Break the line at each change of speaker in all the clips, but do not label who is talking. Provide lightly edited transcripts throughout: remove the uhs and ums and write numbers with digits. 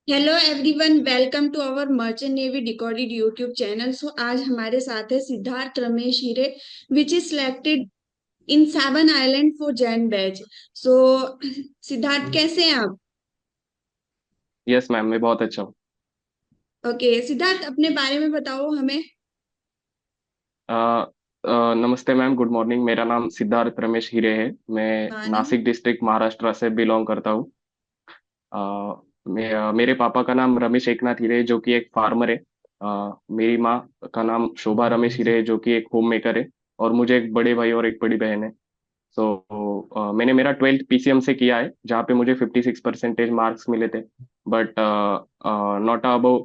Hello everyone, welcome to our merchant navy decoded YouTube channel. So आज हमारे साथ है Siddharth Ramesh Hire, which is selected in 7 island for Jan batch. So Siddharth, कैसे हैं आप?
यस मैम, मैं बहुत अच्छा हूँ।
ओके सिद्धार्थ, अपने बारे में बताओ हमें।
अ, नमस्ते मैम, गुड मॉर्निंग। मेरा नाम सिद्धार्थ रमेश हिरे है। मैं
मॉर्निंग।
नासिक डिस्ट्रिक्ट महाराष्ट्र से बिलोंग करता हूँ। मेरे पापा का नाम रमेश एकनाथ हिरे है, जो कि एक फार्मर है। मेरी माँ का नाम शोभा रमेश हिरे है, जो कि एक होम मेकर है। और मुझे एक बड़े भाई और एक बड़ी बहन है। सो मैंने मेरा 12th पीसीएम से किया है, जहाँ पे मुझे 56% मार्क्स मिले थे। बट नॉट अबव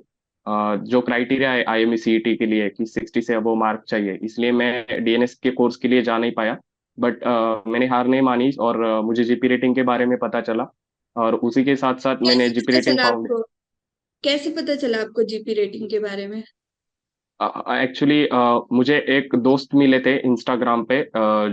जो क्राइटेरिया है आईएमई सीईटी के लिए कि 60 से अबव मार्क चाहिए, इसलिए मैं डीएनएस के कोर्स के लिए जा नहीं पाया। बट मैंने हार नहीं मानी और मुझे जीपी रेटिंग के बारे में पता चला। और उसी के साथ साथ मैंने
कैसे
जीपी
पता
रेटिंग
चला
फाउंड।
आपको? कैसे पता चला आपको जीपी रेटिंग के बारे में?
एक्चुअली मुझे एक दोस्त मिले थे इंस्टाग्राम पे,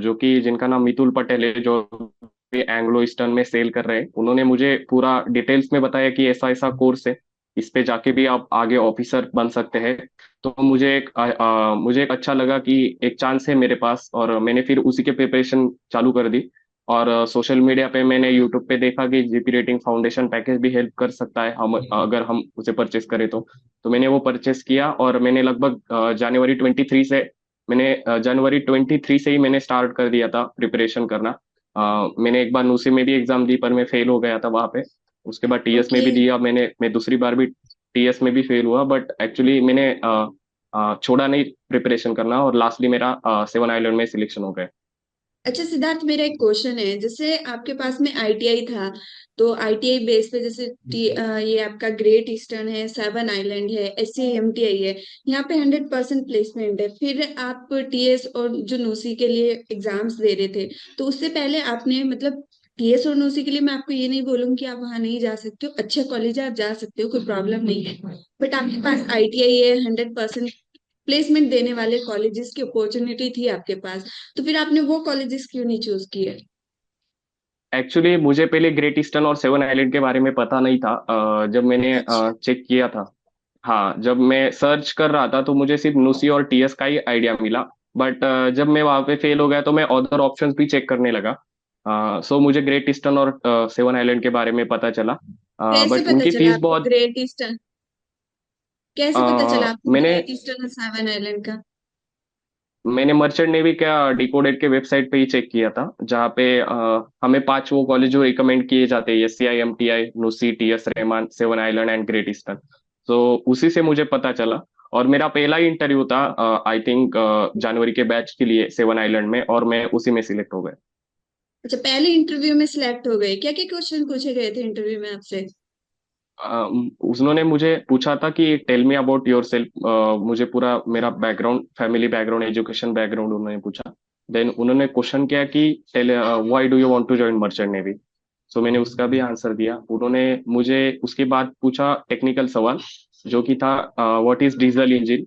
जो कि जिनका नाम मितुल पटेल है, जो एंग्लो ईस्टर्न में सेल कर रहे हैं। उन्होंने मुझे पूरा डिटेल्स में बताया कि ऐसा ऐसा कोर्स है, इस पे जाके भी आप आगे ऑफिसर बन सकते हैं। तो मुझे एक अच्छा लगा कि एक चांस है मेरे पास, और मैंने फिर उसी के प्रिपरेशन चालू कर दी। और सोशल मीडिया पे मैंने यूट्यूब पे देखा कि जीपी रेटिंग फाउंडेशन पैकेज भी हेल्प कर सकता है, हम अगर हम उसे परचेस करें तो मैंने वो परचेस किया। और मैंने लगभग जनवरी 23 से ही मैंने स्टार्ट कर दिया था प्रिपरेशन करना। मैंने एक बार नूसी में भी एग्जाम दी, पर मैं फेल हो गया था वहां पे। उसके बाद टीएस में
ओके।
भी दिया मैं दूसरी बार भी टीएस में भी फेल हुआ। बट एक्चुअली मैंने छोड़ा नहीं प्रिपरेशन करना, और लास्टली मेरा 7 आइलैंड में सिलेक्शन हो गया।
अच्छा सिद्धार्थ, मेरा एक क्वेश्चन है। जैसे आपके पास में आईटीआई था, तो आईटीआई बेस पे जैसे ये आपका ग्रेट ईस्टर्न है, 7 आइलैंड है, एससीएमटीआई है, यहाँ पे 100% प्लेसमेंट है। फिर आप टीएस और जो नूसी के लिए एग्जाम्स दे रहे थे, तो उससे पहले आपने मतलब टीएस और नूसी के लिए मैं आपको ये नहीं बोलूंगी कि आप वहां नहीं जा सकते हो, अच्छे कॉलेज आप जा सकते हो, कोई प्रॉब्लम नहीं है। बट आपके पास आईटीआई है, 100% प्लेसमेंट देने वाले कॉलेजेस की अपॉर्चुनिटी थी आपके पास, तो फिर आपने वो कॉलेजेस क्यों नहीं चूज किए?
एक्चुअली मुझे पहले ग्रेट ईस्टर्न और 7 आइलैंड के बारे में पता नहीं था। जब मैंने
अच्छा।
चेक किया था, हाँ, जब मैं सर्च कर रहा था तो मुझे सिर्फ नुसी और टीएस का ही आइडिया मिला। बट जब मैं वहां पे फेल हो गया तो मैं अदर ऑप्शंस भी चेक करने लगा। सो मुझे ग्रेट ईस्टर्न और 7 आइलैंड के बारे में पता चला।
कैसे
बट
पता
उनकी
चला
फीस
आपको
बहुत।
Great eastern? कैसे पता चला आपको
मैंने
ग्रेट ईस्टर्न और 7 आइलैंड का?
मैंने मर्चेंट नेवी का डिकोडेड के वेबसाइट पे ही चेक किया था, जहाँ पे हमें 5 वो कॉलेज जो रिकमेंड किए जाते हैं: SCI, MTI, NUSI, TS Rahman, 7 island and Great Eastern. तो उसी से मुझे पता चला। और मेरा पहला ही इंटरव्यू था, आई थिंक जनवरी के बैच के लिए 7 आइलैंड में, और मैं उसी में सिलेक्ट हो गया।
अच्छा, पहले इंटरव्यू में सिलेक्ट हो गए? क्या क्या क्वेश्चन पूछे गए थे इंटरव्यू में आपसे?
उन्होंने मुझे पूछा था कि tell me about yourself. मुझे पूरा मेरा background, family background, education background उन्होंने पूछा। देन उन्होंने क्वेश्चन किया कि tell why do you want to join merchant navy. So मैंने उसका भी आंसर दिया। उन्होंने मुझे उसके बाद पूछा टेक्निकल सवाल, जो कि था what is diesel engine,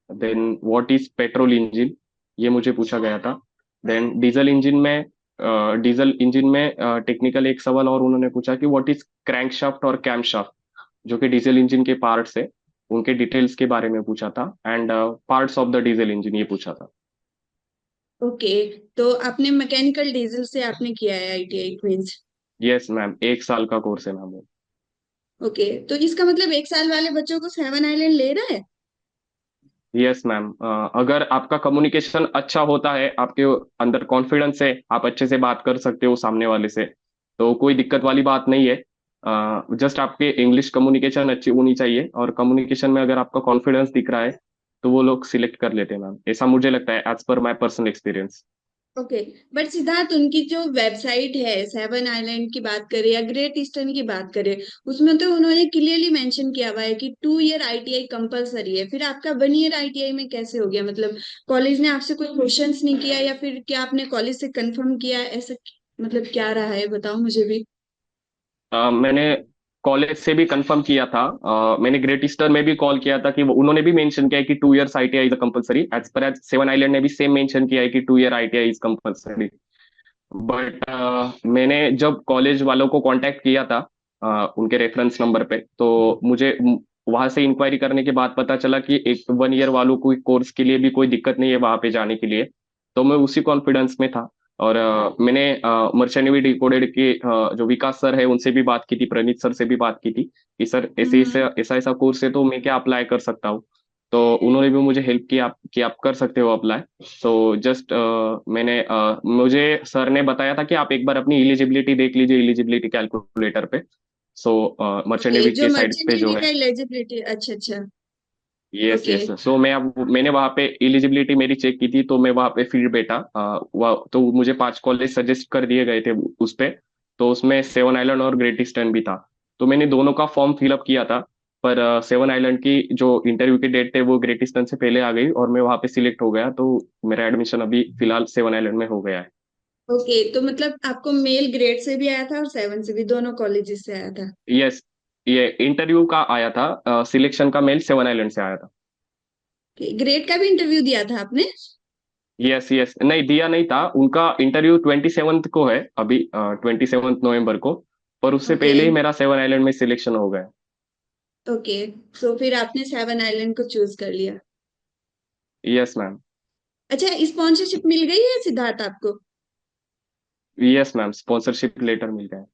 then what is petrol engine, ये मुझे पूछा गया था। देन डीजल इंजन में टेक्निकल एक सवाल और उन्होंने पूछा कि व्हाट इज क्रैंकशाफ्ट और कैमशाफ्ट, जो कि डीजल इंजन के पार्ट्स है, उनके डिटेल्स के बारे में पूछा था। And parts of the diesel engine, ये पूछा था।
ओके। तो आपने मैकेनिकल डीजल से आपने किया है आईटीआई क्वींस?
यस मैम, 1 साल का कोर्स है मैम।
ओके, तो इसका मतलब 1 साल वाले बच्चों को 7 आइलैंड ले रहा है?
यस मैम, अगर आपका कम्युनिकेशन अच्छा होता है, आपके अंदर कॉन्फिडेंस है, आप अच्छे से बात कर सकते हो सामने वाले से, तो कोई दिक्कत वाली बात नहीं है। जस्ट आपके इंग्लिश कम्युनिकेशन अच्छी होनी चाहिए, और कम्युनिकेशन में अगर आपका कॉन्फिडेंस दिख रहा है तो वो लोग सिलेक्ट कर लेते हैं मैम, ऐसा मुझे लगता है as per my personal experience.
Okay. But Siddharth, उनकी जो वेबसाइट है, 7 आइलैंड की बात करें या ग्रेट ईस्टर्न की बात करें, उसमें तो उन्होंने क्लियरली मेंशन किया हुआ है कि 2 ईयर आईटीआई कंपलसरी है। फिर आपका 1 ईयर आईटीआई में कैसे हो गया? मतलब कॉलेज ने आपसे कोई क्वेश्चंस नहीं किया, या फिर क्या आपने कॉलेज से कंफर्म किया ऐसा? मतलब क्या रहा है, बताओ मुझे भी।
मैंने कॉलेज से भी कंफर्म किया था। मैंने ग्रेट ईस्टर्न में भी कॉल किया था कि उन्होंने भी मेंशन किया है कि 2 years ITI is compulsory, as per as 7 island ने भी सेम मेंशन किया है कि 2 year ITI is compulsory. But मैंने जब कॉलेज वालों को कांटेक्ट किया था, उनके रेफरेंस नंबर पे। तो मुझे वहां से इंक्वायरी करने के बाद पता चला कि एक 1 ईयर वालों कोई कोर्स के लिए भी कोई दिक्कत नहीं है वहां पे जाने के लिए। तो मैं उसी कॉन्फिडेंस में था। और मैंने मर्चेंट नेवी डिकोडेड के जो विकास सर है उनसे भी बात की थी, प्रणीत सर से भी बात की थी कि सर ऐसे
हम्म।
ऐसा ऐसा ऐसा कोर्स है तो मैं क्या अप्लाई कर सकता हूँ। तो उन्होंने भी मुझे हेल्प किया कि आप कर सकते हो अप्लाई। तो जस्ट मुझे सर ने बताया था कि आप एक बार अपनी एलिजिबिलिटी देख लीजिए एलिजिबिलिटी कैलकुलेटर पे। सो मर्चेंट
ओके,
नेवी
जो
के साइड
मर्चेंट
पे जो
नेवी
है।
का एलिजिबिलिटी, अच्छा अच्छा।
Yes
okay.
यस, सो मैंने वहाँ पे एलिजिबिलिटी मेरी चेक की थी। तो मैं वहाँ पे फिर बैठा, तो मुझे 5 कॉलेज सजेस्ट कर दिए गए थे उस पे। तो उसमें सेवन आइलैंड और ग्रेट ईस्टर्न भी था। तो मैंने दोनों का फॉर्म फिलअप किया था। पर सेवन आइलैंड की जो इंटरव्यू की डेट थे वो ग्रेट ईस्टर्न से पहले आ गई और मैं वहाँ पे सिलेक्ट हो गया। तो मेरा एडमिशन अभी फिलहाल सेवन आइलैंड में हो गया है।
ओके, तो मतलब आपको मेल ग्रेड से भी आया था और सेवन से भी, दोनों कॉलेजेस से आया था?
यस, ये इंटरव्यू का आया था, सिलेक्शन का मेल सेवन आइलैंड से आया था।
ग्रेड का भी इंटरव्यू दिया था आपने?
यस यस, नहीं दिया नहीं था, उनका इंटरव्यू 27th को है अभी, 27 नवंबर को। पर उससे
ओके।
पहले ही मेरा सेवन आइलैंड में सिलेक्शन हो गया।
ओके, तो फिर आपने सेवन आइलैंड को चूज कर लिया।
Yes ma'am.
अच्छा, स्पॉन्सरशिप मिल गई है सिद्धार्थ आपको?
यस मैम, स्पॉन्सरशिप लेटर मिल गया है।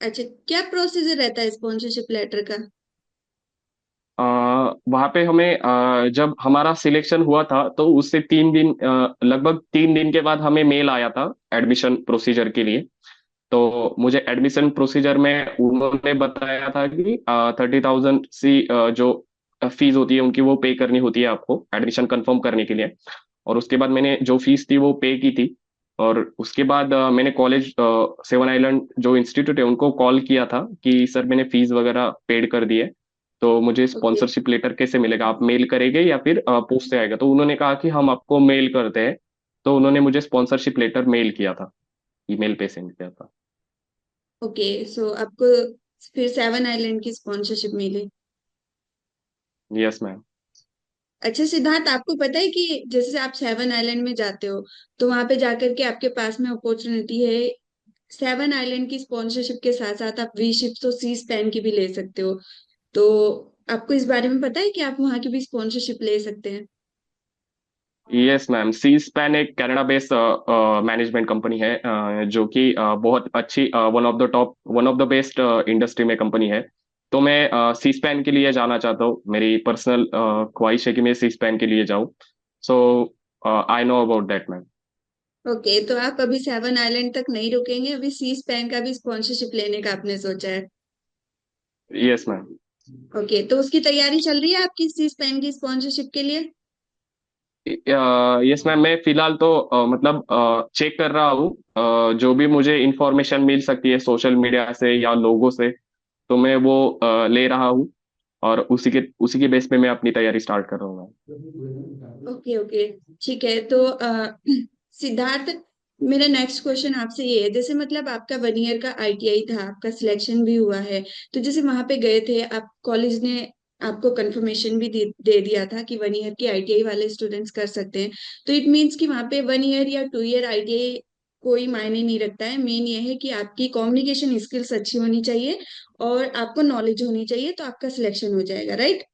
अच्छा, क्या प्रोसीजर रहता है स्पॉन्सरशिप लेटर का?
वहाँ पे हमें जब हमारा सिलेक्शन हुआ था तो उससे 3 दिन, लगभग 3 दिन के बाद हमें मेल आया था एडमिशन प्रोसीजर के लिए। तो मुझे एडमिशन प्रोसीजर में उन्होंने बताया था कि 30,000 सी जो फीस होती है उनकी वो पे करनी होती है आपको एडमिशन कंफर्म करने के लिए। और उसके बाद मैंने जो फीस थी वो पे की थी। और उसके बाद मैंने कॉलेज सेवन आइलैंड जो इंस्टीट्यूट है उनको कॉल किया था कि सर मैंने फीस वगैरह पेड कर दी है। तो मुझे
ओके।
स्पॉन्सरशिप लेटर कैसे मिलेगा, आप मेल करेंगे या फिर पोस्ट से आएगा? तो उन्होंने कहा कि हम आपको मेल करते हैं। तो उन्होंने मुझे स्पॉन्सरशिप लेटर मेल किया था, ईमेल पे सेंड किया था।
ओके, सो आपको फिर सेवन आइलैंड की स्पॉन्सरशिप मिली?
Yes ma'am.
अच्छा सिद्धार्थ, आपको पता है कि जैसे आप सेवन आइलैंड में जाते हो तो वहां पे जाकर के आपके पास में अपॉर्चुनिटी है, सेवन आइलैंड की स्पॉन्सरशिप के साथ साथ आप वी शिप्स और सी स्पैन की भी ले सकते हो। तो आपको इस बारे में पता है कि आप वहां की भी स्पॉन्सरशिप ले सकते हैं?
यस मैम, सी स्पैन एक कनाडा बेस्ड मैनेजमेंट कंपनी है, जो कि बहुत अच्छी, one of the best industry में कंपनी है। तो मैं सी स्पैन के लिए जाना चाहता हूँ, मेरी पर्सनल ख्वाहिश है कि मैं सी स्पैन के लिए जाऊँ। So I know about that ma'am.
Okay, तो आप अभी सेवन आइलैंड तक नहीं रुकेंगे, अभी सी स्पैन का भी स्पॉन्सरशिप लेने का आपने सोचा है?
Yes ma'am.
ओके, तो उसकी तैयारी चल रही है आपकी सी स्पैन की स्पॉन्सरशिप के लिए?
यस मैम, मैं फिलहाल तो मतलब चेक कर रहा हूँ, जो भी मुझे इंफॉर्मेशन मिल सकती है सोशल मीडिया से या लोगों से। तो मैं वो ले रहा हूँ। और उसी के बेस पे मैं अपनी तैयारी स्टार्ट कर रहा हूँ।
ओके ओके, ठीक है। तो सिद्धार्थ, मेरा नेक्स्ट क्वेश्चन आपसे ये है, जैसे मतलब आपका वन ईयर का आईटीआई था, आपका सिलेक्शन भी हुआ है, तो जैसे वहां पे गए थे आप, कॉलेज ने आपको कंफर्मेशन भी दे दिया था कि वन ईयर की आईटीआई वाले स्टूडेंट्स कर सकते हैं। तो इट मीन्स कि वहां पे वन ईयर या टू ईयर आईटीआई कोई मायने नहीं रखता है, मेन ये है कि आपकी कम्युनिकेशन स्किल्स अच्छी होनी चाहिए और आपको नॉलेज होनी चाहिए, तो आपका सिलेक्शन हो जाएगा, राइट?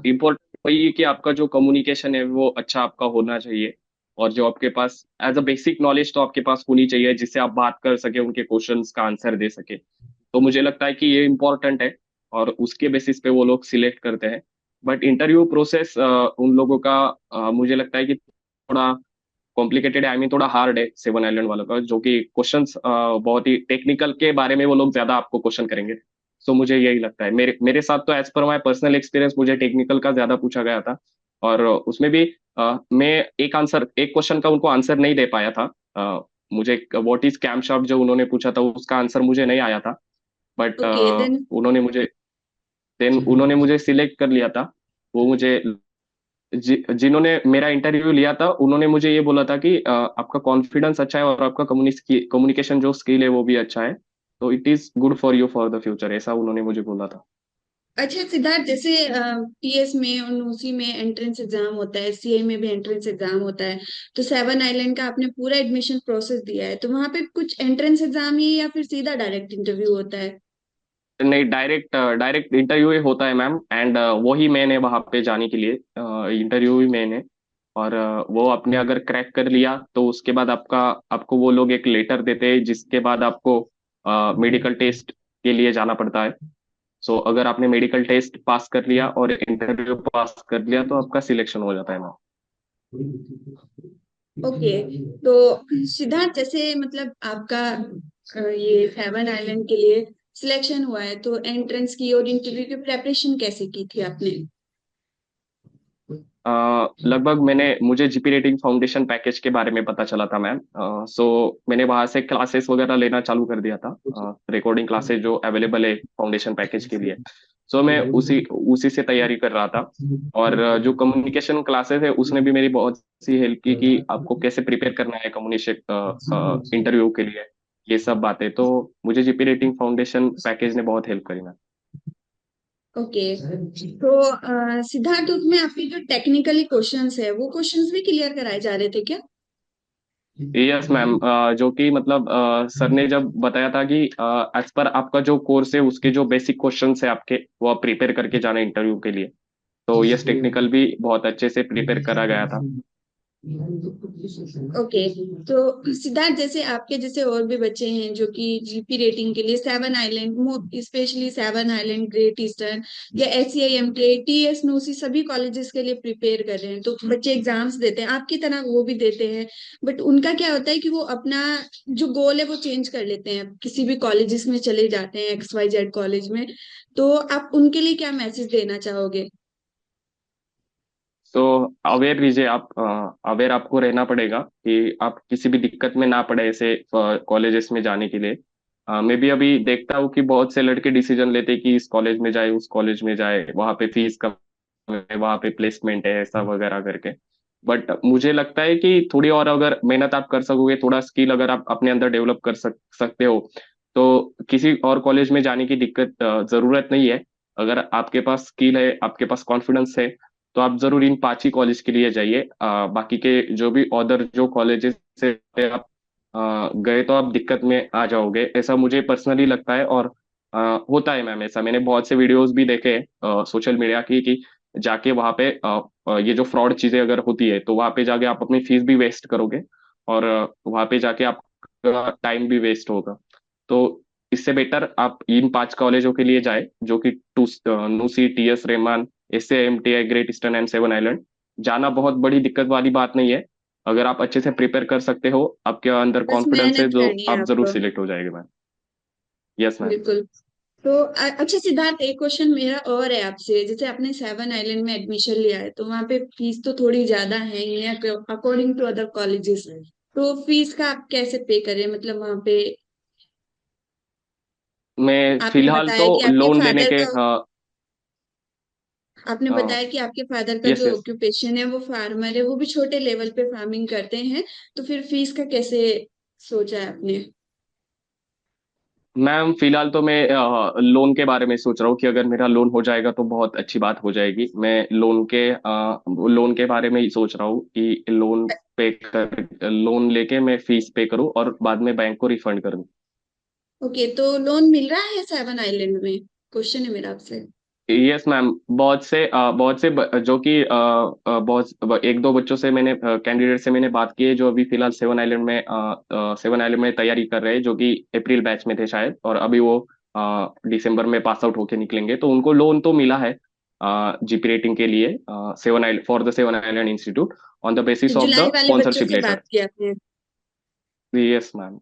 इम्पोर्टेंट वही है कि आपका जो कम्युनिकेशन है वो अच्छा आपका होना चाहिए। और जो आपके पास एज अ बेसिक नॉलेज तो आपके पास होनी चाहिए जिससे आप बात कर सके, उनके क्वेश्चंस का आंसर दे सके। तो मुझे लगता है कि ये इम्पोर्टेंट है। और उसके बेसिस पे वो लोग सिलेक्ट करते हैं। बट इंटरव्यू प्रोसेस उन लोगों का मुझे लगता है कि थोड़ा कॉम्प्लिकेटेड है, आई मीन थोड़ा हार्ड है सेवन आइलैंड वालों का, जो कि क्वेश्चंस बहुत ही टेक्निकल के बारे में वो लोग ज्यादा आपको क्वेश्चन करेंगे। सो मुझे यही लगता है, मेरे मेरे साथ तो as per my personal experience मुझे टेक्निकल का ज्यादा पूछा गया था। और उसमें भी मैं एक क्वेश्चन का उनको आंसर नहीं दे पाया था। मुझे व्हाट इज कैम शाफ्ट जो उन्होंने पूछा था उसका आंसर मुझे नहीं आया था। But
okay then.
उन्होंने मुझे सिलेक्ट कर लिया था। वो मुझे जिन्होंने मेरा इंटरव्यू लिया था उन्होंने मुझे ये बोला था कि आपका कॉन्फिडेंस अच्छा है और आपका कम्युनिकेशन जो स्किल है वो भी अच्छा है। तो it is good for you for the future, ऐसा उन्होंने मुझे बोला था।
अच्छा सिद्धार्थ, जैसे टीएस में और नूसी में एंट्रेंस एग्जाम होता है, सीए में भी एंट्रेंस एग्जाम होता है, तो सेवन आइलैंड का आपने पूरा एडमिशन प्रोसेस दिया है, तो वहां पे कुछ एंट्रेंस एग्जाम ही है या फिर सीधा डायरेक्ट इंटरव्यू होता है?
नहीं, डायरेक्ट डायरेक्ट इंटरव्यू ही होता है मैम। एंड वही मैंने वहाँ पे जाने के लिए इंटरव्यू ही मैंने। और वो आपने अगर क्रैक कर लिया तो उसके बाद आपको वो लोग एक लेटर देते हैं, जिसके बाद आपको मेडिकल टेस्ट के लिए जाना पड़ता है। सो अगर आपने मेडिकल टेस्ट पास कर लिया और इंटरव्यू पास कर लिया तो आपका सिलेक्शन हो जाता है मैम।
ओके। तो सिद्धार्थ, जैसे मतलब आपका ये सेवन आइलैंड के लिए सिलेक्शन हुआ है, तो एंट्रेंस की और इंटरव्यू की प्रेपरेशन कैसे की थी आपने?
लगभग मुझे जीपी रेटिंग फाउंडेशन पैकेज के बारे में पता चला था मैम। सो मैंने वहां से क्लासेस वगैरह लेना चालू कर दिया था, रिकॉर्डिंग क्लासेस जो अवेलेबल है फाउंडेशन पैकेज के लिए। सो मैं उसी उसी से तैयारी कर रहा था। और जो कम्युनिकेशन क्लासेस है उसने भी मेरी बहुत सी हेल्प की कि आपको कैसे प्रिपेयर करना है कम्युनिकेशन इंटरव्यू के लिए, ये सब बातें। तो मुझे जीपी रेटिंग फाउंडेशन पैकेज ने बहुत हेल्प करी मैम।
ओके। तो सिद्धार्थ, उसमें आपके जो टेक्निकली क्वेश्चंस है वो क्वेश्चंस भी क्लियर कराए जा रहे थे क्या?
Yes ma'am. जो कि मतलब सर ने जब बताया था कि एज पर आपका जो कोर्स है उसके जो बेसिक क्वेश्चंस है आपके, वो आप प्रिपेयर करके जाना इंटरव्यू के लिए। तो यस, टेक्निकल भी बहुत अच्छे से प्रिपेयर करा गया था।
ओके। तो सिद्धार्थ, जैसे आपके जैसे और भी बच्चे हैं जो कि जीपी रेटिंग के लिए seven island, specially seven island, great eastern या एससीआईएमटीआई, टीएस नूसी सभी कॉलेजेस के लिए प्रिपेयर कर रहे हैं, तो बच्चे एग्जाम्स देते हैं आपकी तरह, वो भी देते हैं। बट उनका क्या होता है कि वो अपना जो गोल है वो चेंज कर लेते हैं, किसी भी कॉलेजेस में चले जाते हैं, XYZ कॉलेज में। तो आप उनके लिए क्या मैसेज देना चाहोगे?
तो अवेयर रहिए आप। अवेयर आपको रहना पड़ेगा कि आप किसी भी दिक्कत में ना पड़े ऐसे कॉलेजेस में जाने के लिए। मैं भी अभी देखता हूँ कि बहुत से लड़के डिसीजन लेते हैं कि इस कॉलेज में जाए, उस कॉलेज में जाए, वहाँ पे फीस कम है, वहाँ पे प्लेसमेंट है, ऐसा वगैरह करके। बट मुझे लगता है कि थोड़ी और अगर मेहनत आप कर सकोगे, थोड़ा स्किल अगर आप अपने अंदर डेवलप कर सकते हो, तो किसी और कॉलेज में जाने की दिक्कत जरूरत नहीं है। अगर आपके पास स्किल है, आपके पास कॉन्फिडेंस है, तो आप जरूर इन 5 ही कॉलेज के लिए जाइए। बाकी के जो भी अदर जो कॉलेजेस से आप गए तो आप दिक्कत में आ जाओगे, ऐसा मुझे पर्सनली लगता है। और होता है मैम ऐसा। मैंने बहुत से वीडियोस भी देखे सोशल मीडिया की कि जाके वहाँ पे ये जो फ्रॉड चीजें अगर होती है तो वहाँ पे जाके आप अपनी फीस भी वेस्ट करोगे, और वहाँ पे जाके आपका टाइम भी वेस्ट होगा। तो इससे बेटर आप इन 5 कॉलेजों के लिए जाए, जो कि NUSI, TS, Rahman, SAMTI, Great Eastern and seven island. जाना बहुत बड़ी दिक्कत वाली बात नहीं है। अगर आप अच्छे से प्रिपेयर कर सकते हो, आपके अंदर
बस
कॉन्फिडेंस है,
मेहनत
तो
करनी है
आप जरूर
आपको।
सिलेक्ट हो जाएंगे मैम। Yes ma'am.
बिल्कुल। तो अच्छा सिद्धार्थ, एक क्वेश्चन मेरा और है आपसे, जैसे आपने सेवन आइलैंड में एडमिशन लिया है, तो वहाँ पे फीस तो थोड़ी ज्यादा है अकॉर्डिंग टू अदर कॉलेजेस। तो फीस का आप कैसे पे करें, मतलब वहाँ पे
मैं
आपने
फिलहाल तो
बताया कि आपके
लोन लेने
फादर
के।
का आपने बताया कि आपके फादर का
यस
जो
यस
ऑक्यूपेशन है वो फार्मर है, वो भी छोटे लेवल पे फार्मिंग करते हैं, तो फिर फीस का कैसे सोचा है आपने?
मैम, फिलहाल तो मैं लोन के बारे में सोच रहा हूँ कि अगर मेरा लोन हो जाएगा तो बहुत अच्छी बात हो जाएगी। मैं लोन के बारे में ही सोच रहा हूँ कि लोन लेके मैं फीस पे करूँ और बाद में बैंक को रिफंड करूँ।
ओके, तो लोन मिल रहा है सेवन आइलैंड में? क्वेश्चन है मेरा आपसे।
Yes ma'am. बहुत से जो कि एक दो बच्चों से मैंने कैंडिडेट से मैंने बात की है, जो अभी फिलहाल सेवन आइलैंड में तैयारी कर रहे हैं, जो कि अप्रैल बैच में थे शायद, और अभी वो दिसंबर में पास आउट होके निकलेंगे। तो उनको लोन तो मिला है जीपी रेटिंग के लिए, seven isle for the seven island institute, on the
तो
बेसिस ऑफ
जुलाई
द
वाले बच्चों
स्पॉन्सरशिप
से
लेटर।
बात की आपने?
Yes ma'am.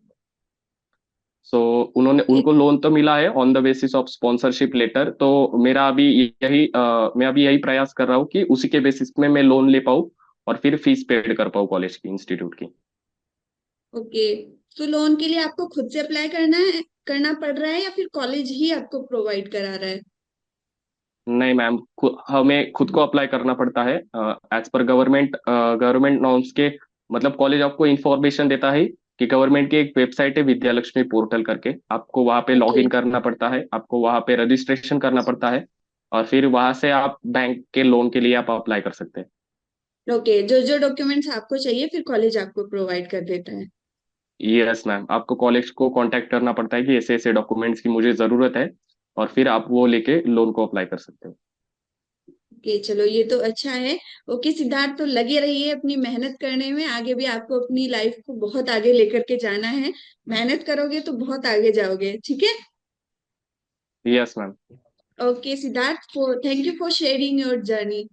सो उन्होंने
ओके।
उनको लोन तो मिला है on the basis of sponsorship letter. तो मेरा अभी मैं अभी यही प्रयास कर रहा हूँ कि उसी के बेसिस में मैं लोन ले पाऊँ और फिर फीस पेड कर पाऊँ कॉलेज की, इंस्टीट्यूट की।
ओके, तो लोन के लिए आपको खुद से अप्लाई करना पड़ रहा है या फिर कॉलेज ही आपको प्रोवाइड करा रहा है?
नहीं मैम, हमें खुद को अप्लाई करना पड़ता है एज पर गवर्नमेंट नॉर्म्स के। मतलब कॉलेज आपको इंफॉर्मेशन देता है कि गवर्नमेंट की एक वेबसाइट है विद्या लक्ष्मी पोर्टल करके, आपको वहाँ पे लॉग
ओके।
इन करना पड़ता है, आपको वहाँ पे रजिस्ट्रेशन करना पड़ता है। और फिर वहां से आप बैंक के लोन के लिए आप अप्लाई कर सकते हैं।
ओके, जो जो डॉक्यूमेंट्स आपको चाहिए फिर कॉलेज आपको प्रोवाइड कर देता है।
यस मैम, आपको कॉलेज को कांटेक्ट करना पड़ता है कि ऐसे ऐसे डॉक्यूमेंट्स की मुझे जरूरत है, और फिर आप वो लेके लोन को अप्लाई कर सकते हो।
ओके, चलो ये तो अच्छा है। ओके सिद्धार्थ, तो लगे रहिए अपनी मेहनत करने में, आगे भी आपको अपनी लाइफ को बहुत आगे लेकर के जाना है। मेहनत करोगे तो बहुत आगे जाओगे, ठीक है।
Yes ma'am.
Okay Siddharth, for thank you for sharing your journey.